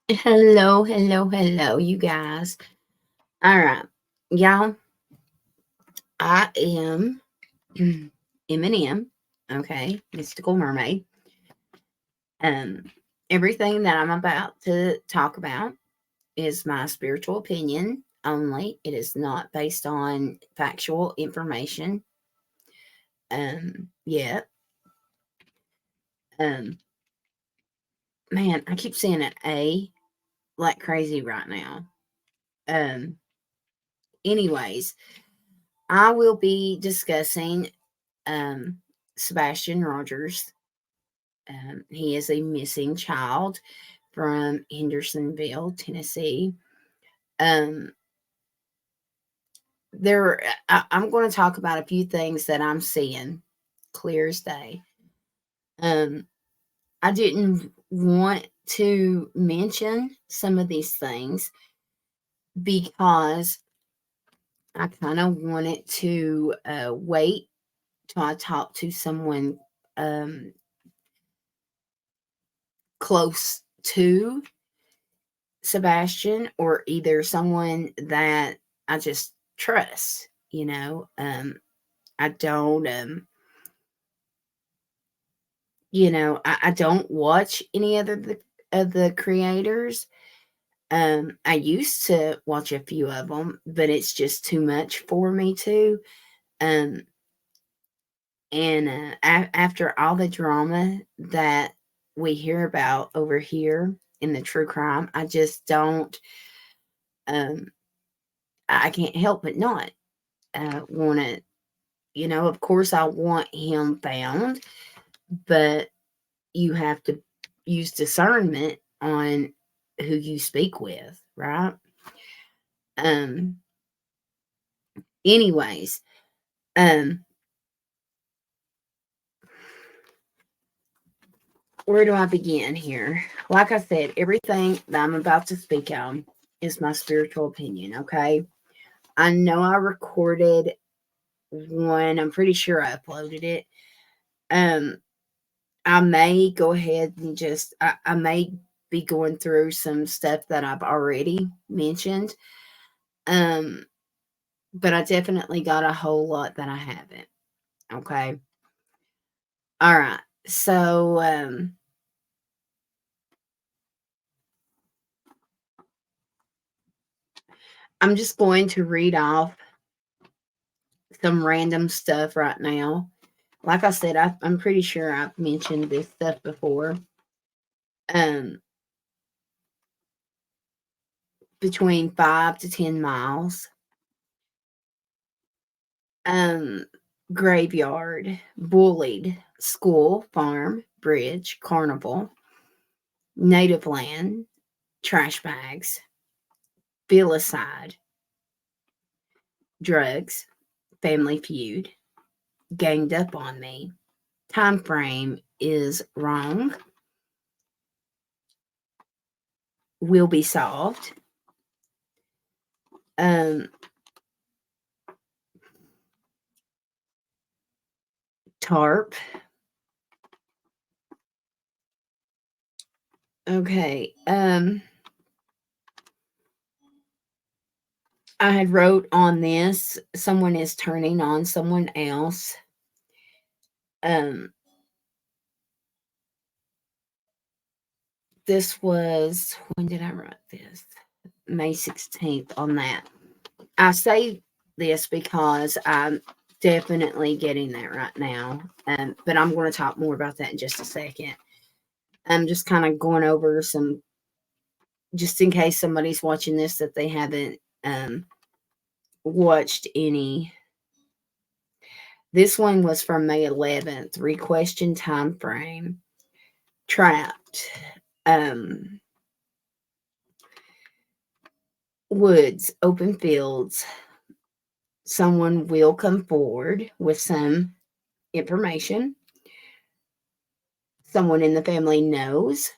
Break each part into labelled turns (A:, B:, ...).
A: Hello, hello, hello, you guys. All right, y'all. I am M&M. Okay, Mystical Mermaid. Um, Everything that I'm about to talk about is my spiritual opinion only. It is not based on factual information. Yeah. Um, Man, I keep saying an A like crazy right now. Um, Anyways, I will be discussing um, Sebastian Rogers. He is a missing child from Hendersonville, Tennessee. Um, I'm going to talk about a few things that I'm seeing clear as day. Um, I didn't want to mention some of these things because I kind of wanted to wait till I talk to someone um, close to Sebastian or either someone that I just trust, I don't I don't watch any other of the creators. I used to watch a few of them, but it's just too much for me to. Um and After all the drama that we hear about over here in the true crime, I just don't um I can't help but not want to, of course, I want him found, but you have to use discernment on who you speak with, right? Um, Anyways, um, where do I begin here? Like I said, everything that I'm about to speak on is my spiritual opinion, okay? I know I recorded one, I'm pretty sure I uploaded it. Um, I may go ahead and I may be going through some stuff that I've already mentioned. Um, but I definitely got a whole lot that I haven't. Okay. All right. So I'm just going to read off some random stuff right now. Like I said, I'm pretty sure I've mentioned this stuff before. Um, between 5 to 10 miles. Um, Graveyard, bullied, school, farm, bridge, carnival, native land, trash bags, filicide, drugs, family feud, ganged up on me. Time frame is wrong. Will be solved. Um, Tarp. Okay. I had wrote on this. Someone is turning on someone else. Um, this was, when did I write this? May 16th on that. I say this because I'm definitely getting that right now. But I'm going to talk more about that in just a second. I'm just kind of going over some, just in case somebody's watching this that they haven't watched any. This one was from May 11th, re-question time frame. Trapped. Um, Woods, open fields. Someone will come forward with some information. Someone in the family knows.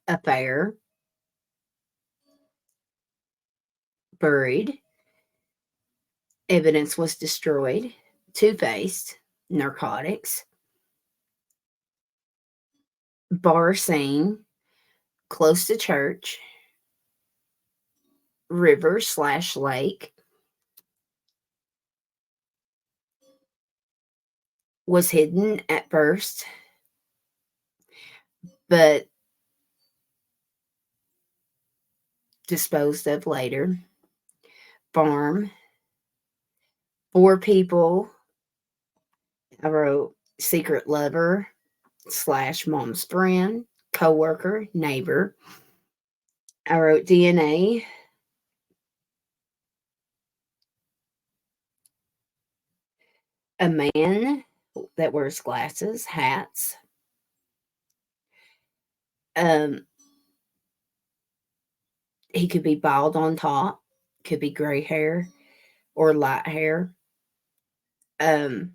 A: Affair. Buried. Evidence was destroyed. Two-faced. Narcotics. Bar scene. close to church, river/lake, was hidden at first, but disposed of later. Farm, 4 people. I wrote secret lover/mom's friend, coworker, neighbor. I wrote DNA, a man that wears glasses, hats. Um, he could be bald on top, could be gray hair or light hair. Um,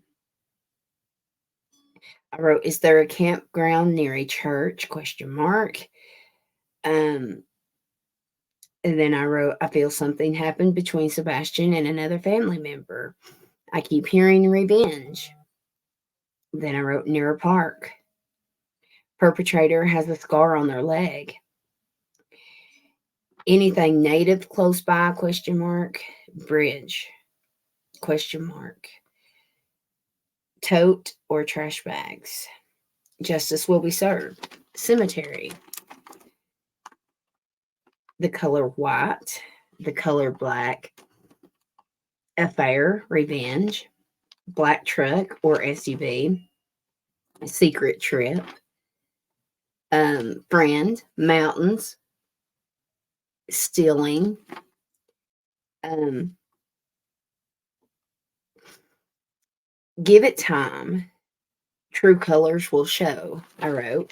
A: I wrote, is there a campground near a church? Question mark. Um, and then I wrote, I feel something happened between Sebastian and another family member. I keep hearing revenge. Then I wrote near a park. Perpetrator has a scar on their leg. Anything native close by? Question mark. Bridge? Question mark. Tote or trash bags? Justice will be served. Cemetery. The color white. The color black. Affair, revenge. Black truck or SUV. Secret trip. Friend, mountains. Stealing. Give it time. True colors will show. I wrote.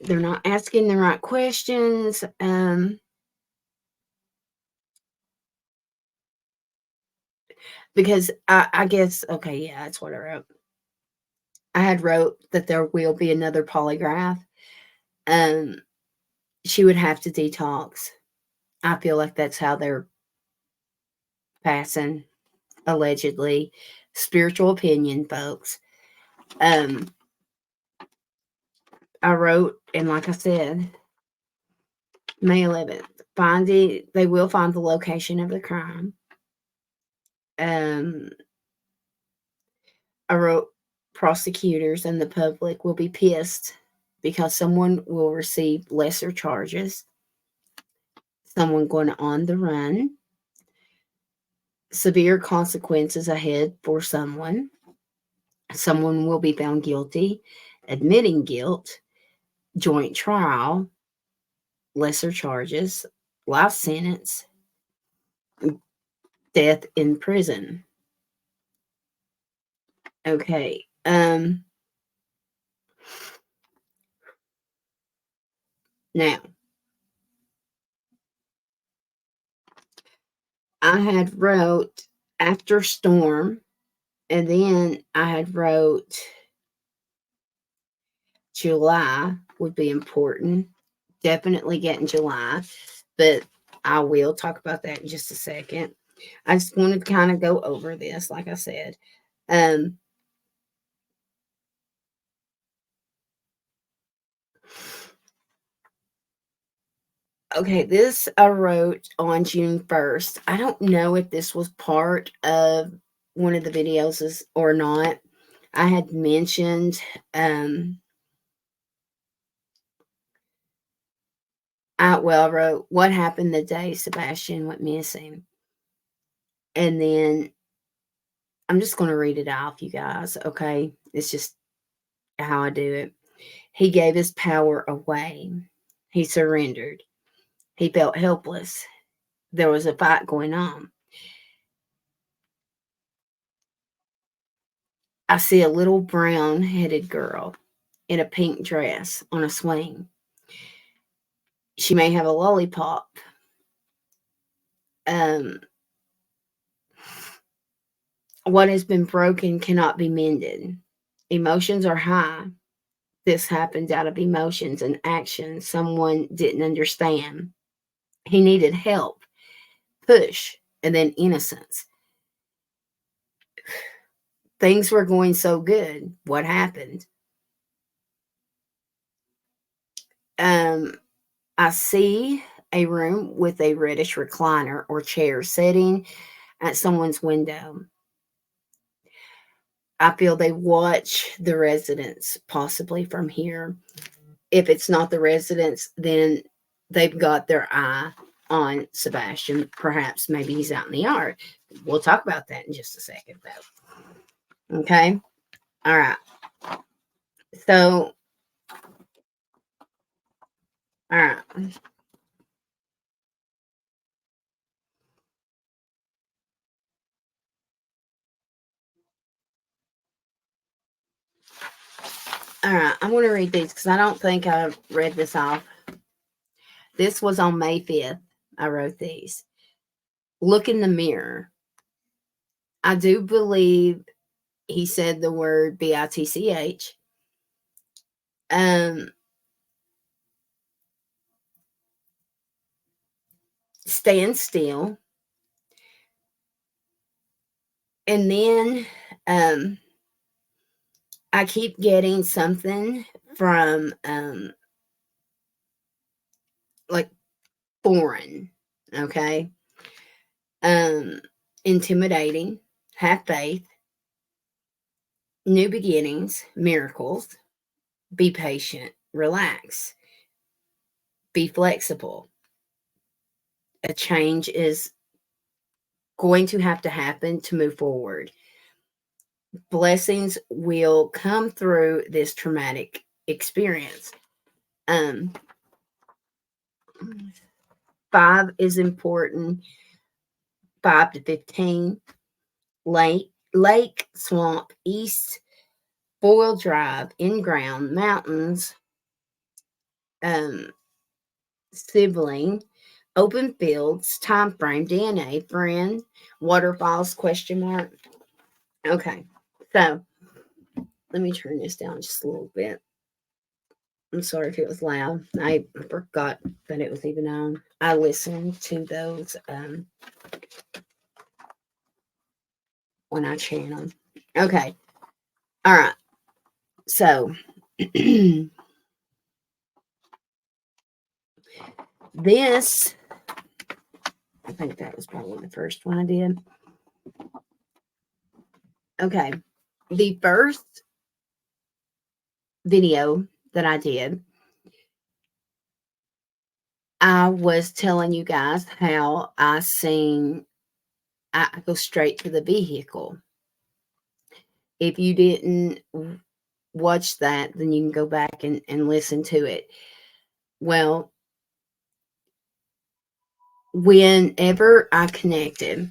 A: They're not asking the right questions. Because I guess, okay, yeah, that's what I wrote. I had wrote that there will be another polygraph. She would have to detox. I feel like that's how they're passing, allegedly. Spiritual opinion, folks. I wrote, and like I said, May 11th, they will find the location of the crime. I wrote, prosecutors and the public will be pissed because someone will receive lesser charges. Someone going on the run. Severe consequences ahead for someone. Someone will be found guilty, admitting guilt, joint trial, lesser charges, life sentence, death in prison. Okay. Now, I had wrote after storm, and then I had wrote July would be important. Definitely getting July, but I will talk about that in just a second. I just wanted to kind of go over this, like I said. Okay, this I wrote on June 1st. I don't know if this was part of one of the videos or not. I had mentioned I wrote what happened the day Sebastian went missing. And then I'm just going to read it off, you guys, okay? It's just how I do it. He gave his power away. He surrendered. He felt helpless. There was a fight going on. I see a little brown-headed girl in a pink dress on a swing. She may have a lollipop Um, what has been broken cannot be mended. Emotions are high. This happens out of emotions and actions someone didn't understand. He needed help, push, and then innocence. Things were going so good. What happened? Um, I see a room with a reddish recliner or chair sitting at someone's window. I feel they watch the residents, possibly from here. If it's not the residents, then they've got their eye on Sebastian. Perhaps maybe he's out in the yard. We'll talk about that in just a second, though. Okay. All right. So, all right. All right. I'm going to read these because I don't think I read this off. This was on May 5th. I wrote these. Look in the mirror. I do believe he said the word bitch. Um, stand still. And then I keep getting something from like foreign, okay? Um, intimidating, have faith, new beginnings, miracles, be patient, relax, be flexible. A change is going to happen to move forward. Blessings will come through this traumatic experience. Um, 5 is important. 5 to 15. Lake, swamp, east, four-wheel drive, in-ground, mountains, um, sibling, open fields, time frame, DNA, friend, waterfalls, question mark. Okay, so let me turn this down just a little bit. I'm sorry if it was loud. I forgot that it was even on. I listened to those when I channel. Okay, all right. So this, I think that was probably the first one I did. Okay, the first video that I did, I was telling you guys how I go straight to the vehicle. If you didn't watch that, then you can go back and listen to it. Well, whenever I connected,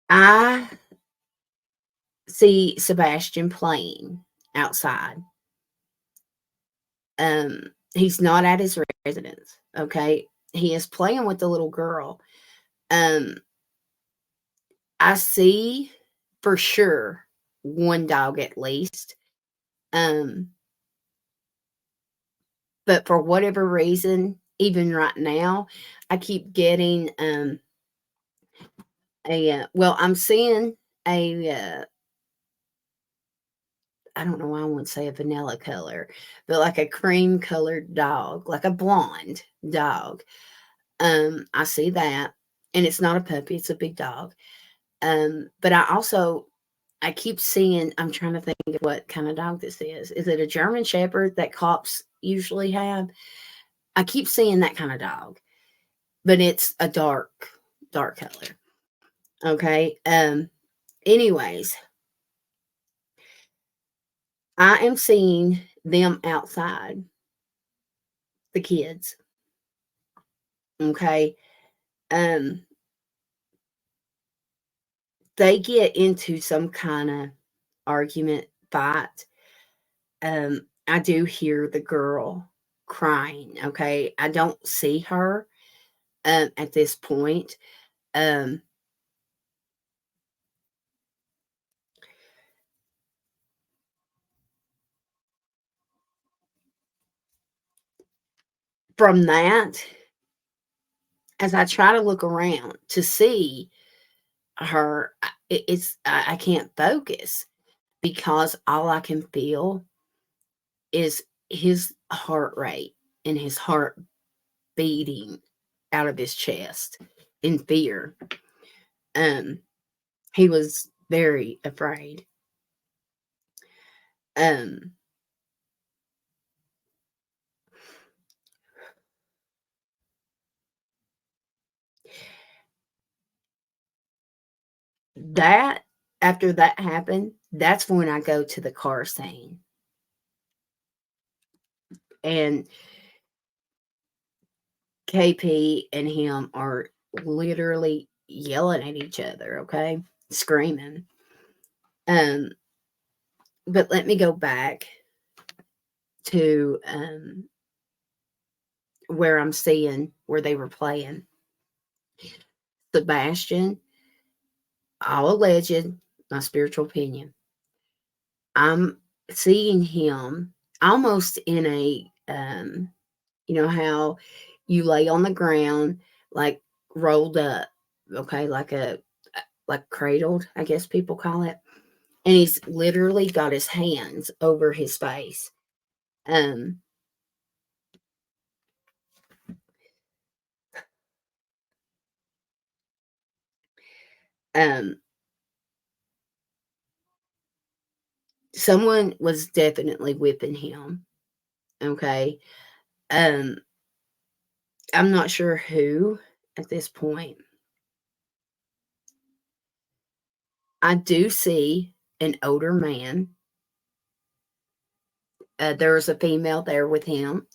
A: I see Sebastian playing outside. He's not at his residence. Okay, he is playing with the little girl. Um, I see for sure one dog at least. Um, but for whatever reason, even right now, I keep getting I'm seeing a I don't know why I wouldn't say a vanilla color, but like a cream colored dog, like a blonde dog. I see that, and it's not a puppy; it's a big dog. But I keep seeing. I'm trying to think of what kind of dog this is. Is it a German Shepherd that cops usually have? I keep seeing that kind of dog, but it's a dark color. Okay. Anyways, I am seeing them outside, the kids. Okay. Um, they get into some kind of argument, fight. I do hear the girl crying. Okay. I don't see her. at this point. Um, from that, as I try to look around to see her, I can't focus because all I can feel is his heart rate and his heart beating out of his chest in fear. Um, he was very afraid. Um, that after that happened, that's when I go to the car scene. And KP and him are literally yelling at each other, okay? Screaming. Um, but let me go back to where I'm seeing where they were playing. Sebastian, all alleged, my spiritual opinion. I'm seeing him almost in a you know how you lay on the ground like rolled up, okay, like cradled, I guess people call it. And he's literally got his hands over his face. Um, um, someone was definitely whipping him. Okay. Um, I'm not sure who at this point. I do see an older man. There's a female there with him.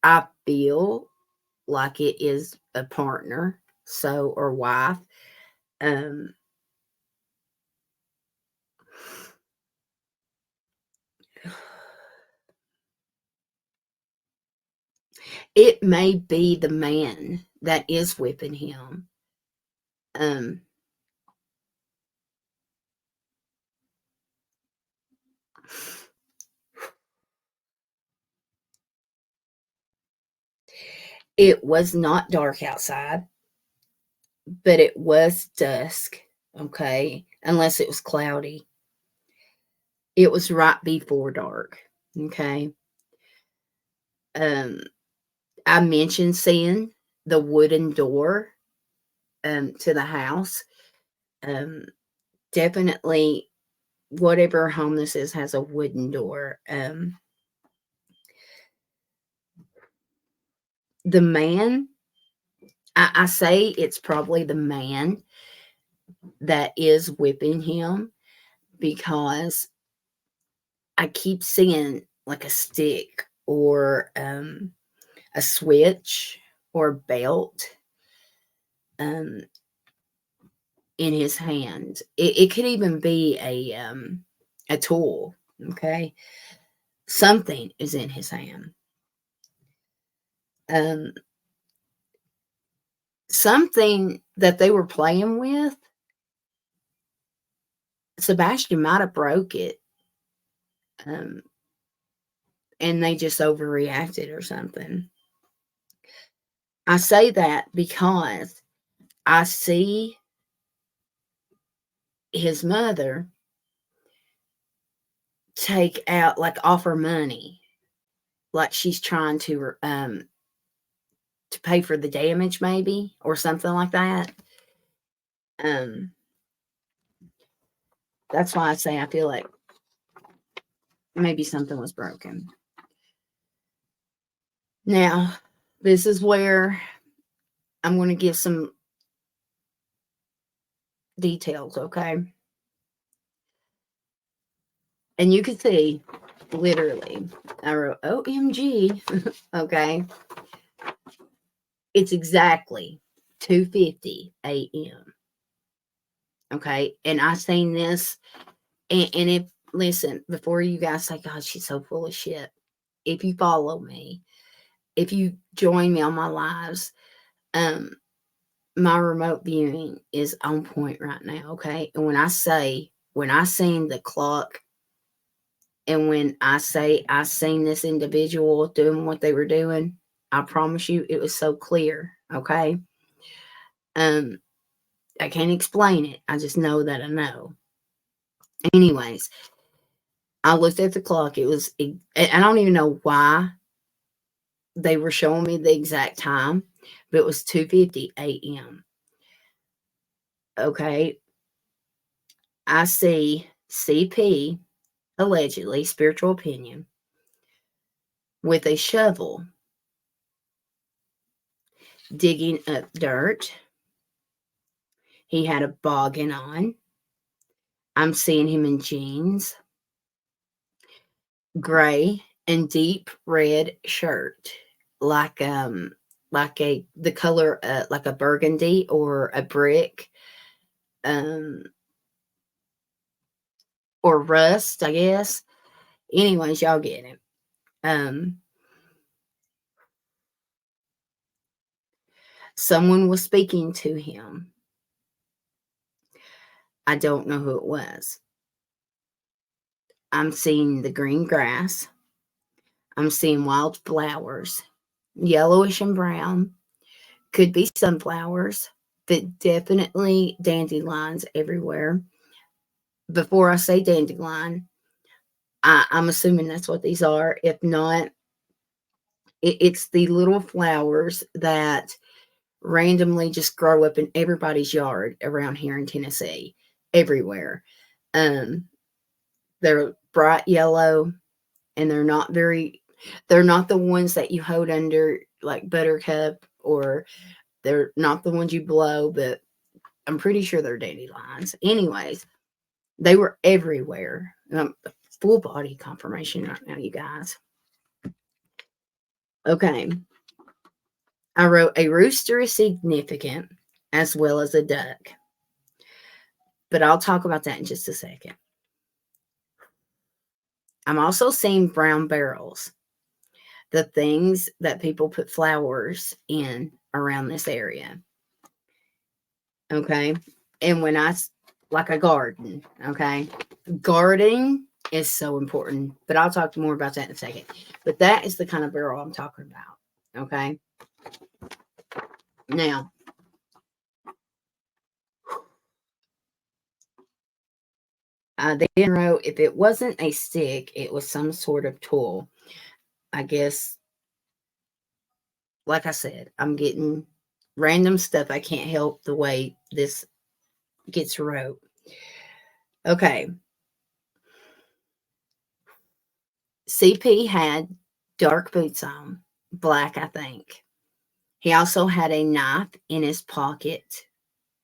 A: I feel like it is a partner, so or wife. Um, it may be the man that is whipping him. Um, it was not dark outside, but it was dusk. Okay, unless it was cloudy. It was right before dark. Okay. Um, I mentioned seeing the wooden door to the house. Um, definitely, whatever home this is has a wooden door. The man, I say it's probably the man that is whipping him because I keep seeing like a stick or a switch or belt um, in his hand. It could even be a tool. Okay, something is in his hand. Um, something that they were playing with. Sebastian might have broke it, um, and they just overreacted or something. I say that because I see his mother take out, like, offer money, like she's trying to pay for the damage maybe or something like that. Um, that's why I say I feel like maybe something was broken. Now, this is where I'm going to give some details, okay? And you can see, literally, I wrote OMG, okay? It's exactly 2:50 a.m. Okay, and I seen this, and if listen before you guys say, "God, she's so full of shit." If you follow me, if you join me on my lives, My remote viewing is on point right now, okay? And when I seen the clock, and when I say I seen this individual doing what they were doing, I promise you it was so clear, okay? I can't explain it. I just know that I know. Anyways, I looked at the clock. I don't even know why they were showing me the exact time, but it was 2:50 a.m. Okay. I see CP, allegedly, spiritual opinion, with a shovel digging up dirt. He had a boggin on. I'm seeing him in jeans, gray and deep red shirt, like the color like a burgundy or a brick, um or rust, I guess. Anyways, y'all get it. Someone was speaking to him. I don't know who it was. I'm seeing the green grass. I'm seeing wild flowers, yellowish and brown. Could be sunflowers, but definitely dandelions everywhere. Before I say dandelion, I'm assuming that's what these are. If not, it's the little flowers that randomly just grow up in everybody's yard around here in Tennessee, everywhere. Um, they're bright yellow, and they're not the ones that you hold under like buttercup, or they're not the ones you blow, but I'm pretty sure they're dandelions. Anyways, they were everywhere. Full body confirmation right now, you guys. Okay. I wrote a rooster is significant as well as a duck, but I'll talk about that in just a second. I'm also seeing brown barrels, the things that people put flowers in around this area. Okay. And like a garden, okay? Gardening is so important, but I'll talk more about that in a second. But that is the kind of barrel I'm talking about, okay? Now, I then wrote, if it wasn't a stick, it was some sort of tool. I guess, like I said, I'm getting random stuff. I can't help the way this gets wrote. Okay. CP had dark boots on, black, I think. He also had a knife in his pocket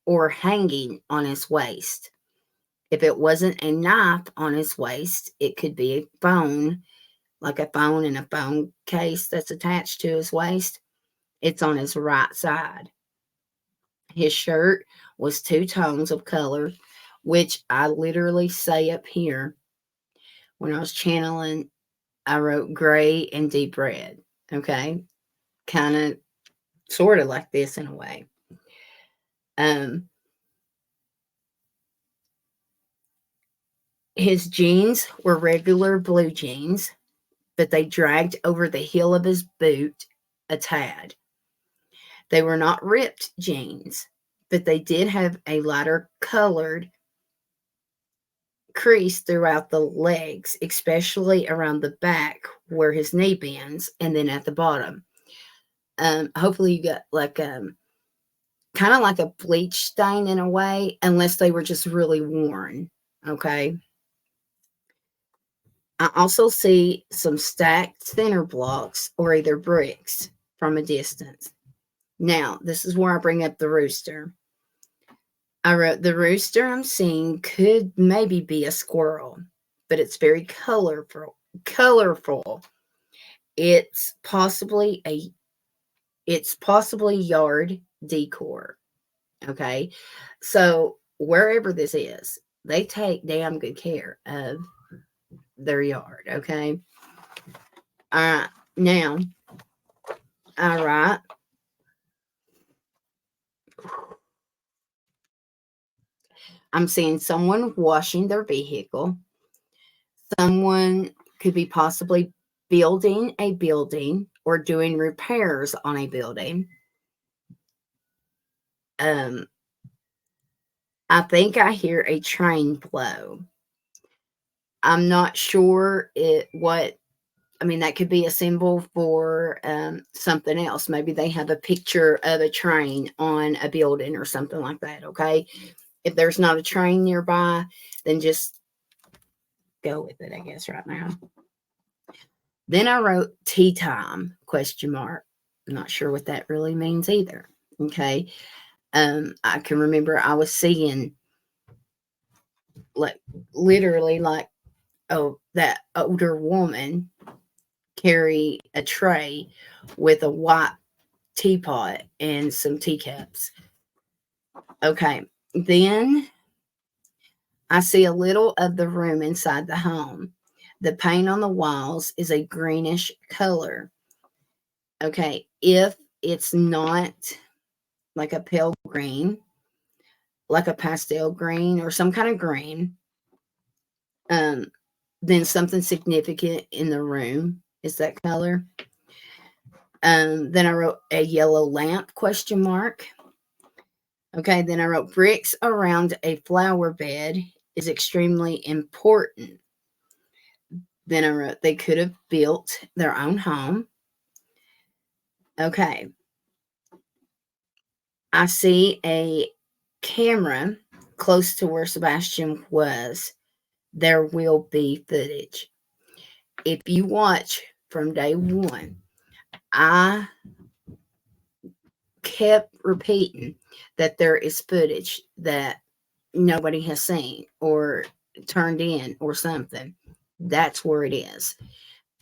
A: or hanging on his waist. If it wasn't a knife on his waist, it could be a phone, like a phone in a phone case that's attached to his waist. It's on his right side. His shirt was 2 tones of color, which I literally say up here when I was channeling, I wrote gray and deep red. Okay. Kind of, sort of like this in a way. His jeans were regular blue jeans, but they dragged over the heel of his boot a tad. They were not ripped jeans, but they did have a lighter colored crease throughout the legs, especially around the back where his knee bends, and then at the bottom. Hopefully you got like kind of like a bleach stain in a way, unless they were just really worn. Okay. I also see some stacked cinder blocks or either bricks from a distance. Now, this is where I bring up the rooster. I wrote, the rooster I'm seeing could maybe be a squirrel, but it's very colorful. Colorful. It's possibly yard decor. Okay. So wherever this is, they take damn good care of their yard. Okay. All right. Now, all right. I'm seeing someone washing their vehicle. Someone could be possibly building a building or doing repairs on a building. Um, I think I hear a train blow. I'm not sure what. I mean, that could be a symbol for something else. Maybe they have a picture of a train on a building or something like that. Okay, if there's not a train nearby, then just go with it, I guess, right now. Then I wrote tea time question mark. I'm not sure what that really means either. Okay. I can remember I was seeing like literally like, oh, that older woman carry a tray with a white teapot and some teacups. Okay. Then I see a little of the room inside the home. The paint on the walls is a greenish color. Okay. If it's not like a pale green, like a pastel green or some kind of green, um, then something significant in the room is that color. Then I wrote a yellow lamp question mark. Okay, then I wrote bricks around a flower bed is extremely important. Then I wrote they could have built their own home. Okay, I see a camera close to where Sebastian was. There will be footage. If you watch from day one, I kept repeating that there is footage that nobody has seen or turned in or something. That's where it is.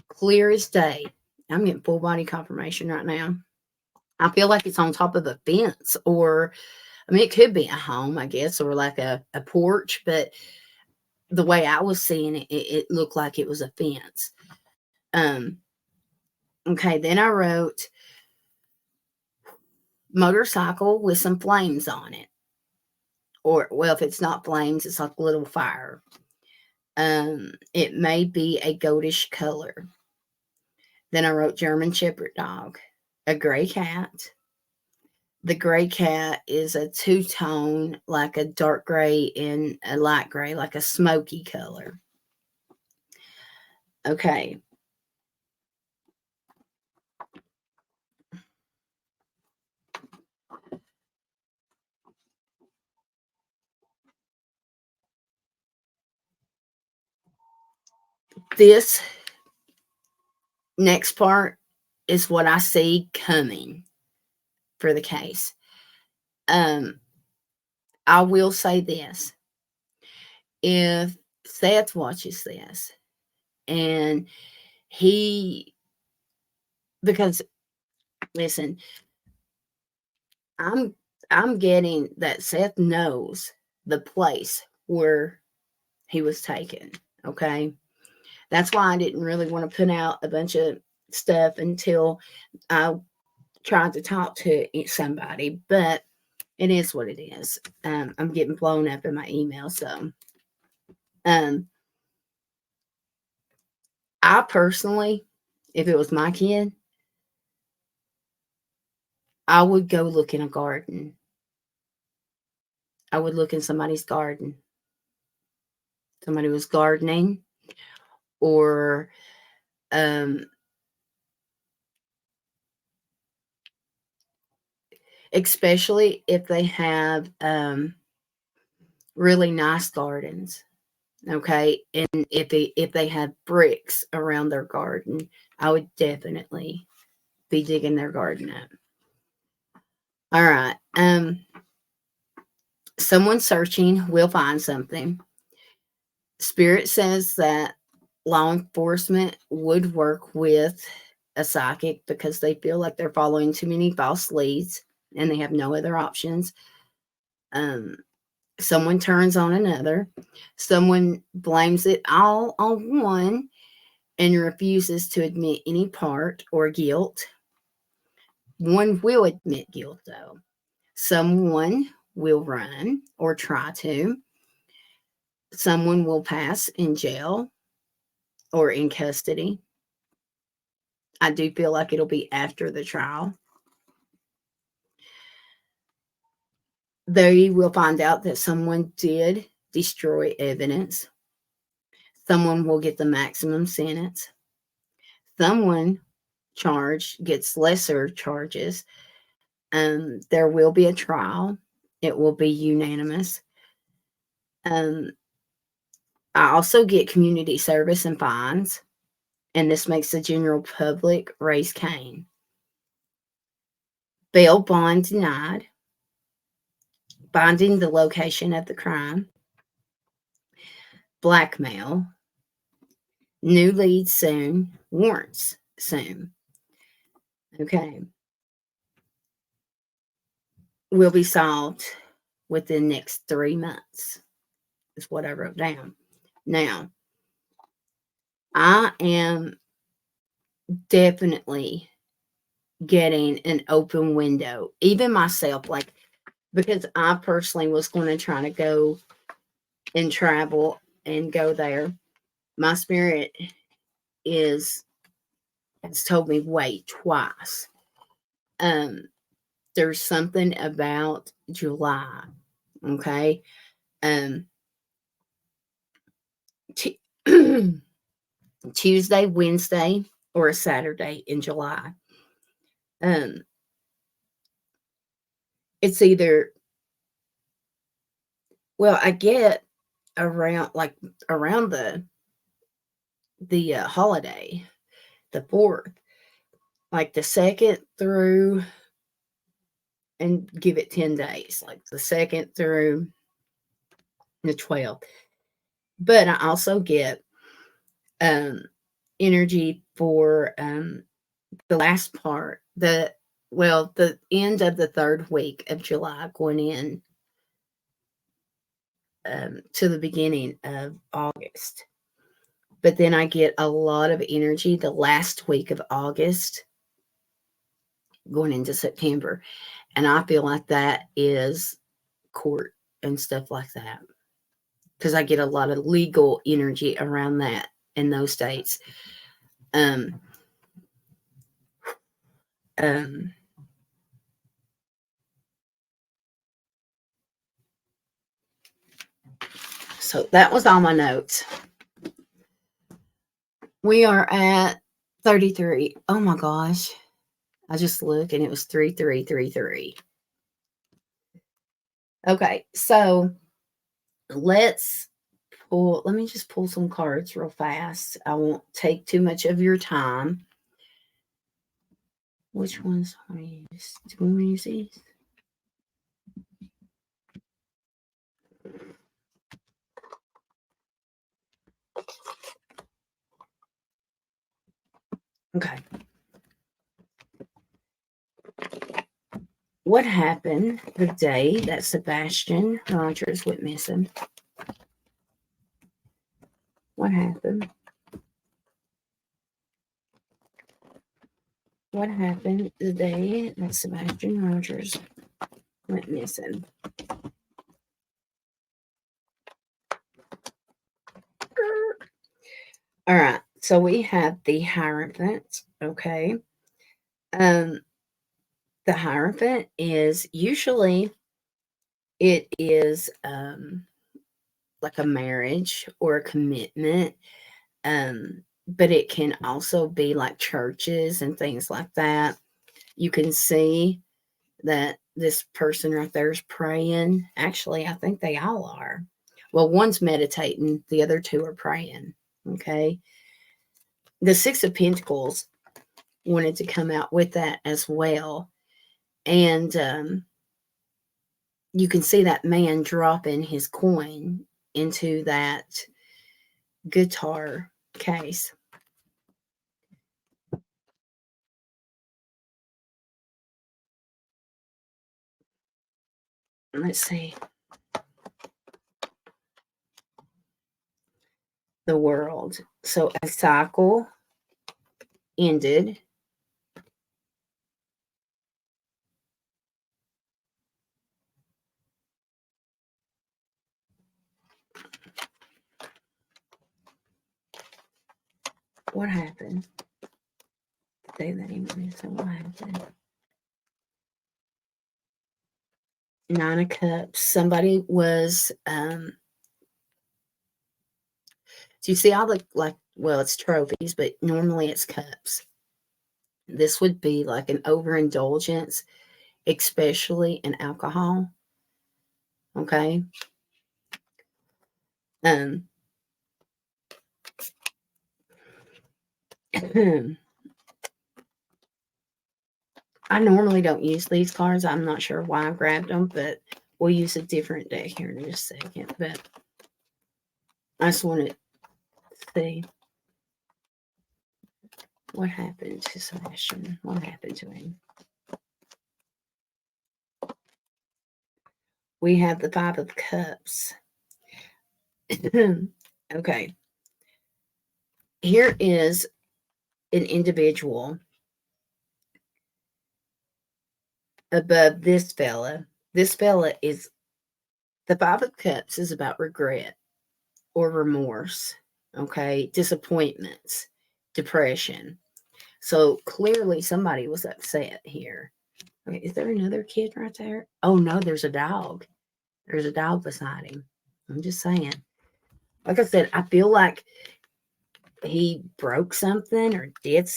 A: Clear as day. I'm getting full body confirmation right now. I feel like it's on top of a fence, or I mean, it could be a home, I guess, or like a porch, but the way I was seeing it, it looked like it was a fence. Um, okay, then I wrote motorcycle with some flames on it. Or, well, if it's not flames, it's like a little fire. It may be a goldish color. Then I wrote German Shepherd dog, a gray cat. The gray cat is a two-tone, like a dark gray and a light gray, like a smoky color. Okay. This next part is what I see coming for the case. Um, I will say this. If Seth watches this and he, because listen, I'm I'm getting that Seth knows the place where he was taken. Okay. That's why I didn't really want to put out a bunch of stuff until I tried to talk to somebody, but it is what it is. I'm getting blown up in my email. So, um, I personally, if it was my kid, I would go look in a garden. I would look in somebody's garden. Somebody was gardening, or um, especially if they have really nice gardens. Okay, and if they have bricks around their garden, I would definitely be digging their garden up. All right. Someone searching will find something. Spirit says that law enforcement would work with a psychic because they feel like they're following too many false leads and they have no other options. Um, Someone turns on another. Someone blames it all on one and refuses to admit any part or guilt. One will admit guilt, though. Someone will run or try to. Someone will pass in jail or in custody. I do feel like it'll be after the trial. They will find out that someone did destroy evidence. Someone will get the maximum sentence. Someone charged gets lesser charges. There will be a trial. It will be unanimous. I also get community service and fines, and this makes the general public raise Cain. Bail bond denied. Finding the location of the crime. Blackmail. New leads soon. Warrants soon. Okay. Will be solved within the next 3 months, is what I wrote down. Now, I am definitely getting an open window, even myself, like, because I personally was going to try to go and travel and go there. My spirit has told me wait twice. There's something about July, okay? T- Tuesday, Wednesday, or a Saturday in July. It's either, well, I get around the holiday, the 4th, like the 2nd through, and give it 10 days, like the 2nd through the 12th. But I also get energy for the last part, the end of the 3rd week of July, going in to the beginning of August. But then I get a lot of energy the last week of August going into September. And I feel like that is court and stuff like that. Because I get a lot of legal energy around that in those dates. So that was all my notes. We are at 33. Oh my gosh. I just looked and it was 3333. Okay, so let me just pull some cards real fast. I won't take too much of your time. Which ones want to use? Do we want to use these? Okay. What happened the day that Sebastian Rogers went missing? What happened? What happened the day that Sebastian Rogers went missing? All right. So we have the Hierophant. Okay. The Hierophant is usually, it is like a marriage or a commitment. But it can also be like churches and things like that. You can see that this person right there is praying. Actually, I think they all are. Well, one's meditating, the other two are praying. Okay. The Six of Pentacles wanted to come out with that as well. And you can see that man dropping his coin into that guitar case. Let's see. The World. So a cycle ended. What happened? Say that even. So what happened? 9 of Cups. Somebody was, do you see all the, like, well, it's trophies, but normally it's cups. This would be like an overindulgence, especially in alcohol. Okay. I normally don't use these cards. I'm not sure why I grabbed them, but we'll use a different deck here in just a second. But I just wanted to see what happened to Sebastian. What happened to him? We have the 5 of Cups. Okay. Here is an individual above this fella. This fella is, the 5 of Cups is about regret or remorse, okay? Disappointments, depression. So clearly somebody was upset here. Okay, is there another kid right there? Oh no, there's a dog. There's a dog beside him. I'm just saying. Like I said, I feel like he broke something or did.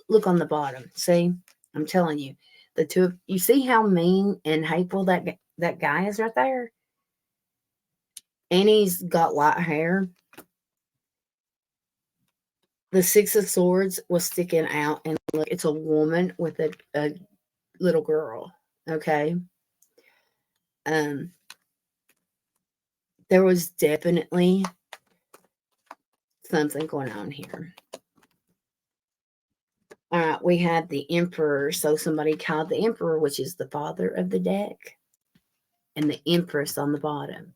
A: Look on the bottom. See, I'm telling you, the two of you see how mean and hateful that guy is right there, and he's got light hair. The 6 of Swords was sticking out, and look, it's a woman with a little girl. Okay. There was definitely something going on here. All right, we had the Emperor. So somebody called the Emperor, which is the father of the deck, and the Empress on the bottom.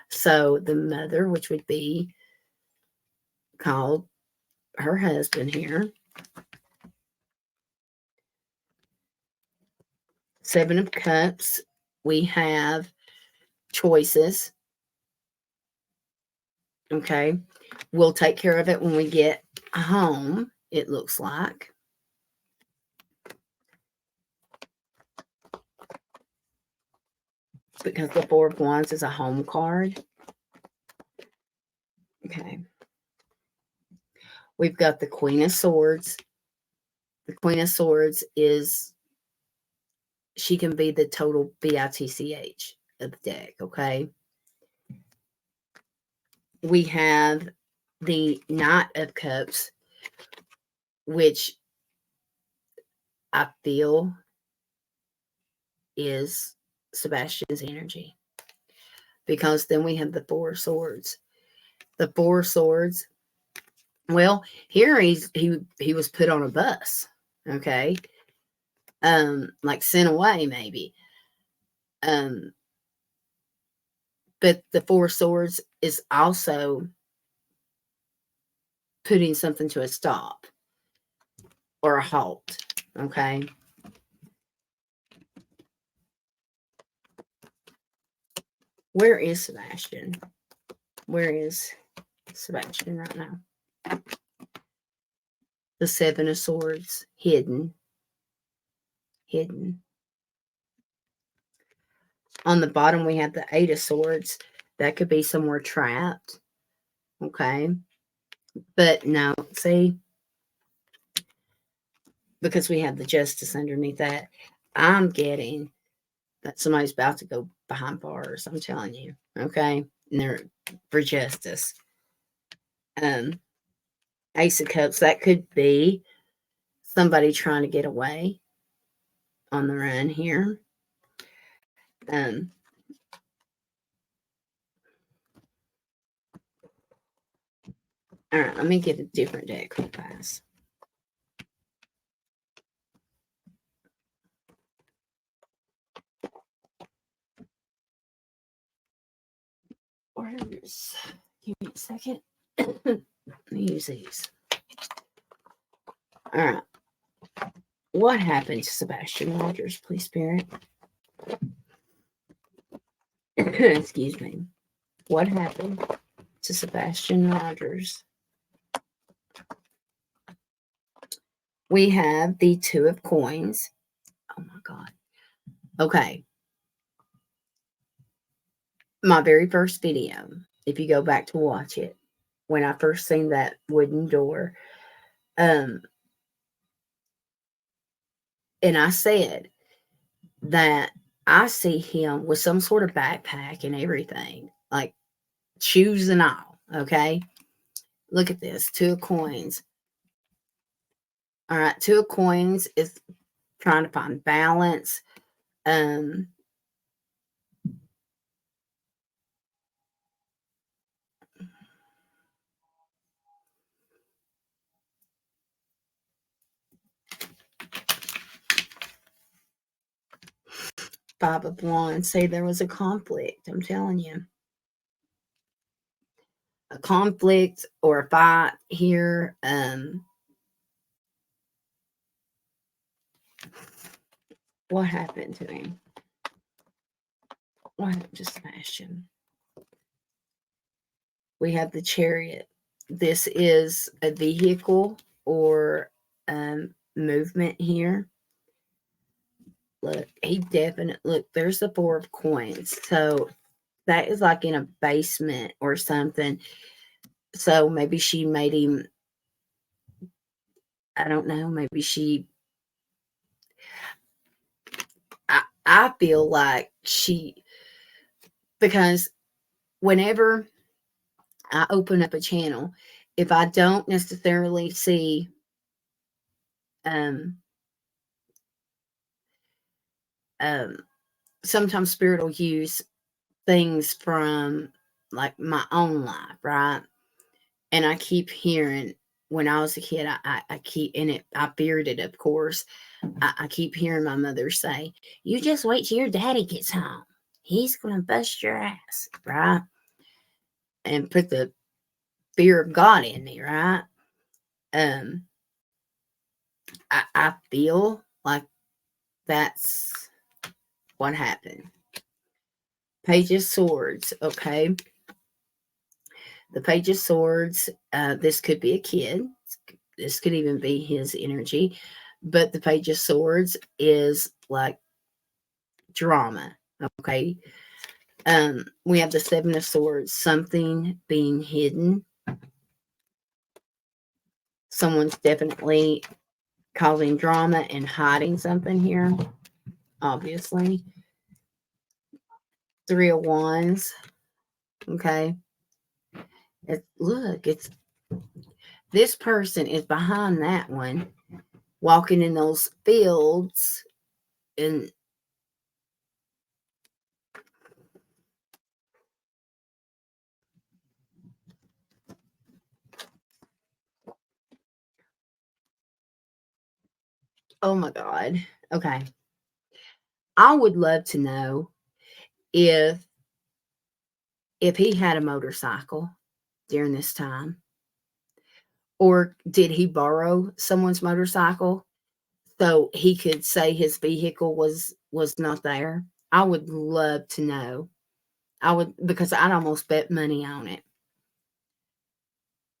A: So the mother, which would be called her husband here. 7 of Cups. We have choices. Okay. We'll take care of it when we get home, it looks like. Because the 4 of Wands is a home card. Okay. We've got the Queen of Swords. The Queen of Swords is, she can be the total bitch of the deck, okay? We have the Knight of Cups, which I feel is Sebastian's energy. Because then we have the 4 of Swords. The 4 of Swords, well, here he was put on a bus, okay? Like sent away maybe. But the 4 of Swords is also putting something to a stop or a halt, okay? Where is Sebastian? Where is Sebastian right now? The 7 of Swords, hidden. Hidden. On the bottom, we have the 8 of Swords. That could be somewhere trapped, okay? But no, see, because we have the Justice underneath that, I'm getting that somebody's about to go behind bars. I'm telling you, okay? And they're for justice. Ace of Cups, that could be somebody trying to get away on the run here. All right, let me get a different deck real fast. Orders. Give me a second. Let me use these. All right. What happened to Sebastian Rogers, please, Spirit? Excuse me. What happened to Sebastian Rogers? We have the Two of Coins. Oh my God. Okay. My very first video, if you go back to watch it, when I first seen that wooden door, and I said that I see him with some sort of backpack and everything, like shoes and all. Okay. Look at this. Two of Coins. All right. Two of Coins is trying to find balance. Um, Five of Wands. Say there was a conflict. I'm telling you. A conflict or a fight here. What happened to him? What happened to Sebastian? We have the Chariot. This is a vehicle or movement here. Look, he definitely, look, there's the Four of Coins. So that is like in a basement or something. So maybe she made him, I don't know, maybe she, I feel like she, because whenever I open up a channel, if I don't necessarily see um um sometimes spirit will use things from like my own life, right? And I keep hearing when I was a kid, I keep in it, I feared it, of course. I keep hearing my mother say, "You just wait till your daddy gets home. He's gonna bust your ass," right? And put the fear of God in me, right? Um, I feel like that's what happened. Page of Swords, okay? The Page of Swords, this could be a kid. This could even be his energy. But the Page of Swords is like drama, okay? We have the Seven of Swords, something being hidden. Someone's definitely causing drama and hiding something here, obviously. Three of Wands, okay? Look, it's this person is behind that one, walking in those fields and oh my God. Okay. I would love to know if he had a motorcycle during this time, or did he borrow someone's motorcycle so he could say his vehicle was not there? I would love to know. I would, because I'd almost bet money on it.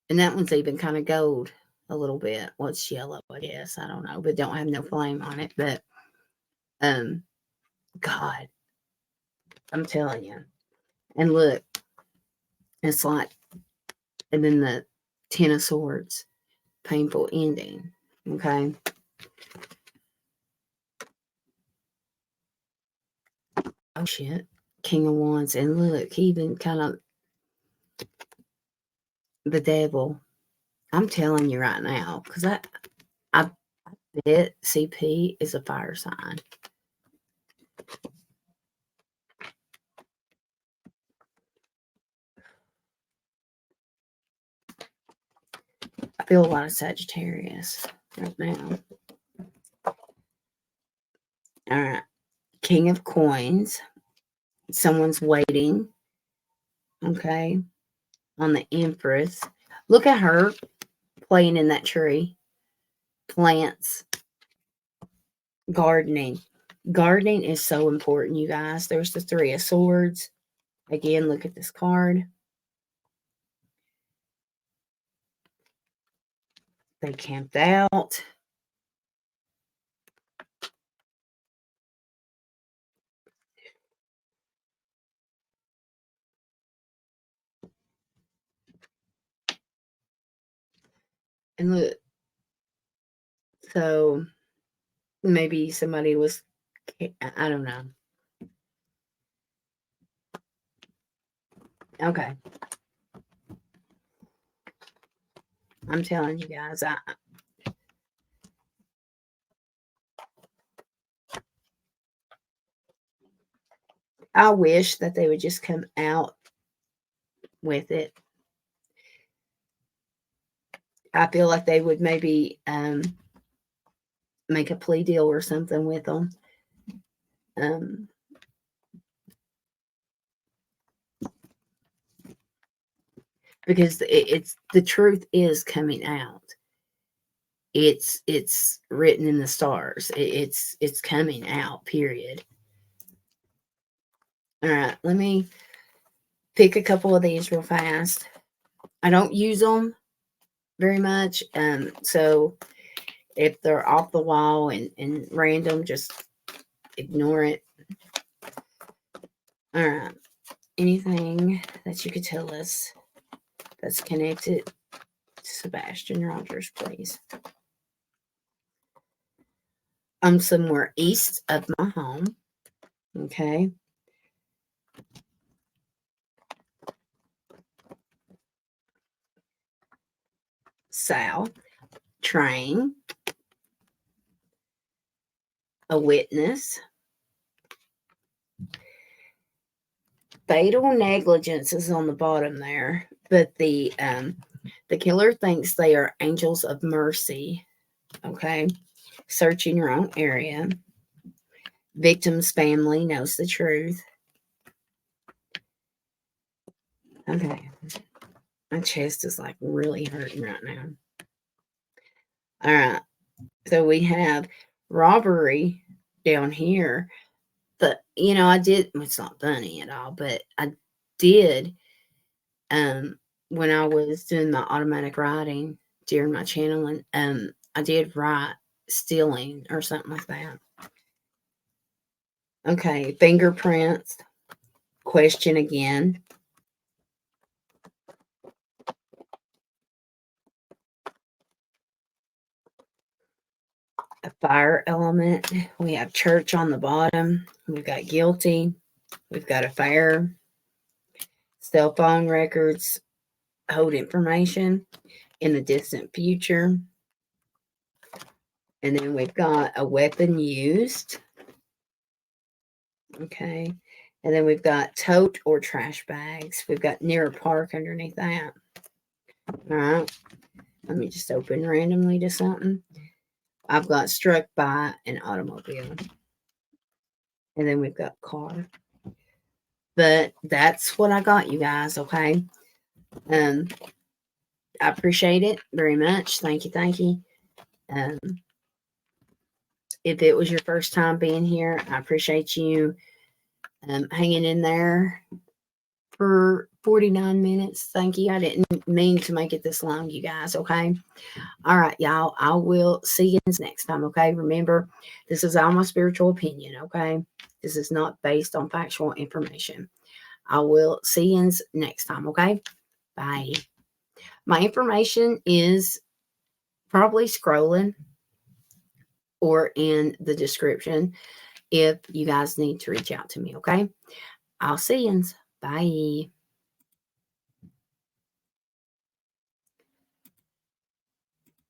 A: And that one's even kind of gold a little bit. Well, it's yellow, I guess. I don't know, but don't have no flame on it. But um, God, I'm telling you. And look, it's like, and then the Ten of Swords, painful ending. Okay. Oh shit. King of Wands. And look, he even kind of the devil. I'm telling you right now, because I bet CP is a fire sign. I feel a lot of Sagittarius right now. All right. King of Coins. Someone's waiting. Okay. On the Empress. Look at her playing in that tree. Plants. Gardening. Gardening is so important, you guys. There's the Three of Swords. Again, look at this card. They camped out. And look, so maybe somebody was, I don't know. Okay. I'm telling you guys, I wish that they would just come out with it. I feel like they would maybe make a plea deal or something with them. Because it's the truth is coming out. It's written in the stars. It's coming out. Period. All right, let me pick a couple of these real fast. I don't use them very much, so if they're off the wall and random, just ignore it. All right, anything that you could tell us that's connected to Sebastian Rogers, please. I'm somewhere east of my home. Okay. South. Train. A witness. Fatal negligence is on the bottom there, but the killer thinks they are angels of mercy. Okay. Searching your own area. Victim's family knows the truth. Okay. My chest is like really hurting right now. All right. So we have robbery down here. But, I did, it's not funny at all, but I did, when I was doing my automatic writing during my channeling, I did write stealing or something like that. Okay. Fingerprints. Question again. A fire element. We have church on the bottom. We've got guilty. We've got affair. Cell phone records hold information in the distant future. And then we've got a weapon used. Okay. And then we've got tote or trash bags. We've got near a park underneath that. All right. Let me just open randomly to something. I've got struck by an automobile. And then we've got car. But that's what I got, you guys. Okay. I appreciate it very much. Thank you. Thank you. Um, if it was your first time being here, I appreciate you hanging in there for 49 minutes. Thank you. I didn't mean to make it this long, you guys. Okay. All right, y'all. I will see you next time. Okay. Remember, this is all my spiritual opinion. Okay. This is not based on factual information. I will see you next time. Okay. Bye. My information is probably scrolling or in the description if you guys need to reach out to me. Okay. I'll see you. Bye.